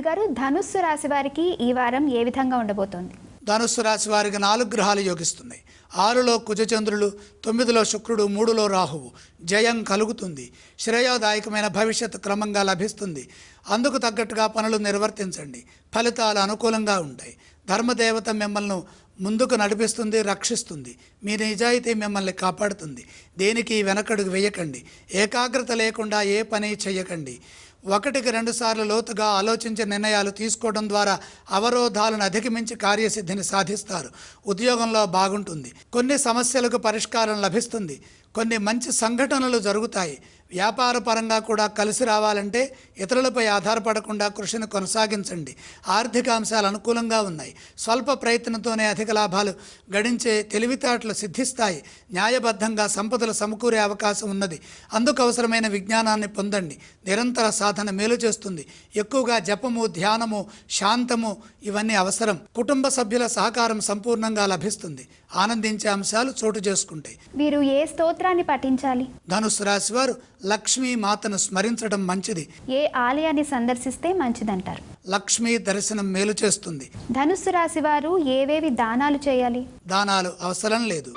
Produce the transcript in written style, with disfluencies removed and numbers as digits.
గురుగారు, ధనుస్సు రాశి వారికి ఈ వారం ఏ విధంగా ఉండబోతోంది? ధనుస్సు రాశి వారికి 4 గ్రహాలు యోగిస్తున్నాయి. 6లో కుజచంద్రులు, 9లో శుక్రుడు, 3లో రాహువు. జయం కలుగుతుంది. శ్రేయోదాయకమైన భవిష్యత్తు క్రమంగా లభిస్తుంది. అందుకు తగ్గట్టుగా పనులు నిర్వర్తించండి. ఫలితాలు అనుకూలంగా ఉంటాయి. ధర్మదేవత మిమ్మల్ని ముందుకు నడిపిస్తుంది, రక్షిస్తుంది. మీ నిజాయితీ మిమ్మల్ని కాపాడుతుంది. దేనికి వెనకడుగు వేయకండి. ఏకాగ్రత లేకుండా ఏ పని చేయకండి. 1కి 2 సార్లు లోతుగా ఆలోచించి నిర్ణయాలు తీసుకోవడం ద్వారా అవరోధాలను అధిగమించి కార్యసిద్ధిని సాధిస్తారు. ఉద్యోగంలో బాగుంటుంది. కొన్ని సమస్యలకు పరిష్కారం లభిస్తుంది. కొన్ని మంచి సంఘటనలు జరుగుతాయి. వ్యాపార పరంగా కూడా కలిసి రావాలంటే ఇతరులపై ఆధారపడకుండా కృషిని కొనసాగించండి. ఆర్థిక అంశాలు అనుకూలంగా ఉన్నాయి. స్వల్ప ప్రయత్నంతోనే అధిక లాభాలు గడించే తెలివితేటలు సిద్ధిస్తాయి. న్యాయబద్ధంగా సంపదలు సమకూరే అవకాశం ఉన్నది. అందుకు అవసరమైన విజ్ఞానాన్ని పొందండి. నిరంతర సాధన మేలు చేస్తుంది. ఎక్కువగా జపము, ధ్యానము, శాంతము ఇవన్నీ అవసరం. కుటుంబ సభ్యుల సహకారం సంపూర్ణంగా లభిస్తుంది. ఆనందించే అంశాలు చోటు చేసుకుంటాయి. వీరు ఏ స్తోత్రాన్ని పఠించాలి? ధనుస్సు రాశి వారు లక్ష్మీ మాతను స్మరించడం మంచిది. ఏ ఆలయాన్ని సందర్శిస్తే మంచిదంటారు? లక్ష్మీ దర్శనం మేలు చేస్తుంది. ధనుస్సు రాశి వారు ఏవేవి దానాలు చేయాలి? దానాలు అవసరం లేదు.